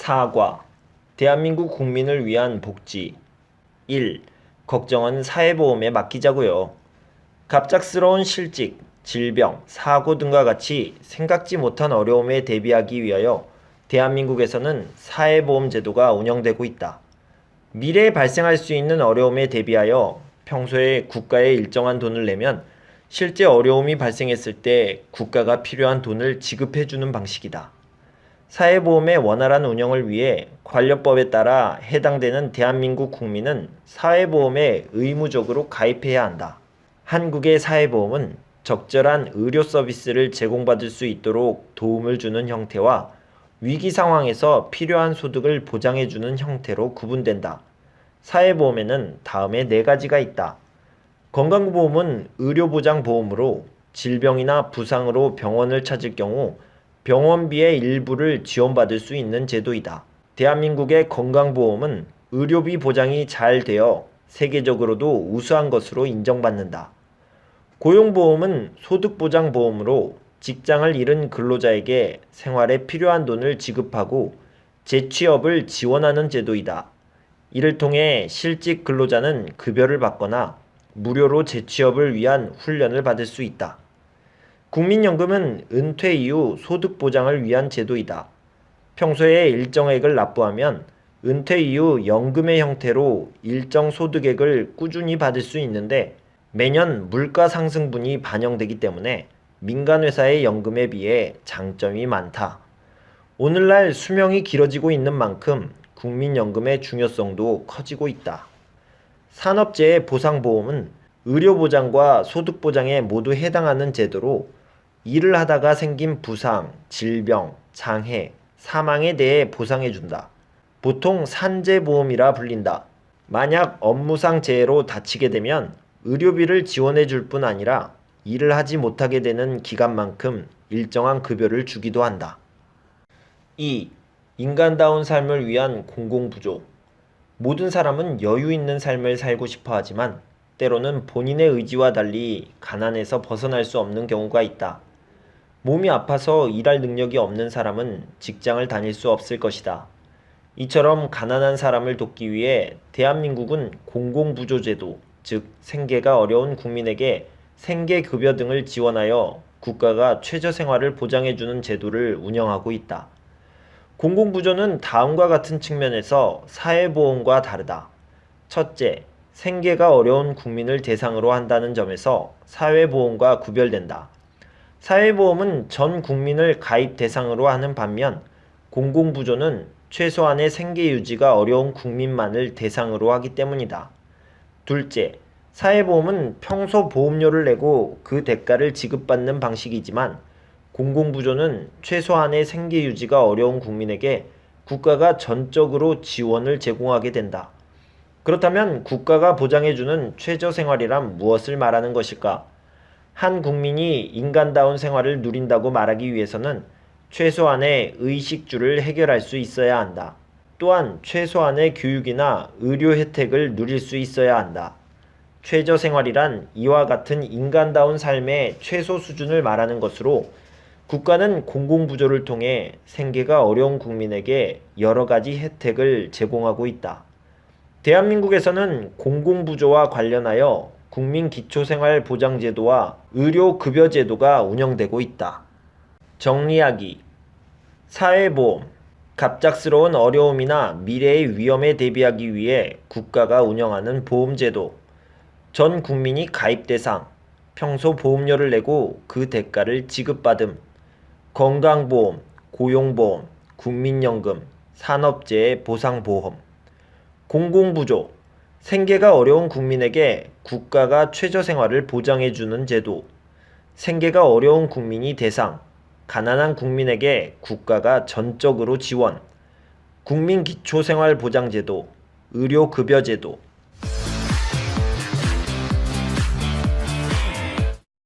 사과. 대한민국 국민을 위한 복지. 1. 걱정은 사회보험에 맡기자고요. 갑작스러운 실직, 질병, 사고 등과 같이 생각지 못한 어려움에 대비하기 위하여 대한민국에서는 사회보험 제도가 운영되고 있다. 미래에 발생할 수 있는 어려움에 대비하여 평소에 국가에 일정한 돈을 내면 실제 어려움이 발생했을 때 국가가 필요한 돈을 지급해주는 방식이다. 사회보험의 원활한 운영을 위해 관련법에 따라 해당되는 대한민국 국민은 사회보험에 의무적으로 가입해야 한다. 한국의 사회보험은 적절한 의료 서비스를 제공받을 수 있도록 도움을 주는 형태와 위기 상황에서 필요한 소득을 보장해주는 형태로 구분된다. 사회보험에는 다음의 4가지가 있다. 건강보험은 의료보장보험으로 질병이나 부상으로 병원을 찾을 경우 병원비의 일부를 지원받을 수 있는 제도이다. 대한민국의 건강보험은 의료비 보장이 잘 되어 세계적으로도 우수한 것으로 인정받는다. 고용보험은 소득보장보험으로 직장을 잃은 근로자에게 생활에 필요한 돈을 지급하고 재취업을 지원하는 제도이다. 이를 통해 실직 근로자는 급여를 받거나 무료로 재취업을 위한 훈련을 받을 수 있다. 국민연금은 은퇴 이후 소득 보장을 위한 제도이다. 평소에 일정액을 납부하면 은퇴 이후 연금의 형태로 일정 소득액을 꾸준히 받을 수 있는데 매년 물가 상승분이 반영되기 때문에 민간회사의 연금에 비해 장점이 많다. 오늘날 수명이 길어지고 있는 만큼 국민연금의 중요성도 커지고 있다. 산업재해 보상보험은 의료보장과 소득보장에 모두 해당하는 제도로 일을 하다가 생긴 부상, 질병, 장애, 사망에 대해 보상해준다. 보통 산재보험이라 불린다. 만약 업무상 재해로 다치게 되면 의료비를 지원해줄 뿐 아니라 일을 하지 못하게 되는 기간만큼 일정한 급여를 주기도 한다. 2. 인간다운 삶을 위한 공공부조. 모든 사람은 여유 있는 삶을 살고 싶어 하지만 때로는 본인의 의지와 달리 가난에서 벗어날 수 없는 경우가 있다. 몸이 아파서 일할 능력이 없는 사람은 직장을 다닐 수 없을 것이다. 이처럼 가난한 사람을 돕기 위해 대한민국은 공공부조제도, 즉 생계가 어려운 국민에게 생계급여 등을 지원하여 국가가 최저생활을 보장해주는 제도를 운영하고 있다. 공공부조는 다음과 같은 측면에서 사회보험과 다르다. 첫째, 생계가 어려운 국민을 대상으로 한다는 점에서 사회보험과 구별된다. 사회보험은 전 국민을 가입 대상으로 하는 반면 공공부조는 최소한의 생계 유지가 어려운 국민만을 대상으로 하기 때문이다. 둘째, 사회보험은 평소 보험료를 내고 그 대가를 지급받는 방식이지만 공공부조는 최소한의 생계 유지가 어려운 국민에게 국가가 전적으로 지원을 제공하게 된다. 그렇다면 국가가 보장해주는 최저생활이란 무엇을 말하는 것일까? 한 국민이 인간다운 생활을 누린다고 말하기 위해서는 최소한의 의식주를 해결할 수 있어야 한다. 또한 최소한의 교육이나 의료 혜택을 누릴 수 있어야 한다. 최저생활이란 이와 같은 인간다운 삶의 최소 수준을 말하는 것으로 국가는 공공부조를 통해 생계가 어려운 국민에게 여러 가지 혜택을 제공하고 있다. 대한민국에서는 공공부조와 관련하여 국민기초생활보장제도와 의료급여제도가 운영되고 있다. 정리하기. 사회보험. 갑작스러운 어려움이나 미래의 위험에 대비하기 위해 국가가 운영하는 보험제도. 전 국민이 가입 대상. 평소 보험료를 내고 그 대가를 지급받음. 건강보험, 고용보험, 국민연금, 산업재해 보상보험. 공공부조. 생계가 어려운 국민에게 국가가 최저생활을 보장해주는 제도. 생계가 어려운 국민이 대상. 가난한 국민에게 국가가 전적으로 지원. 국민기초생활보장제도, 의료급여제도.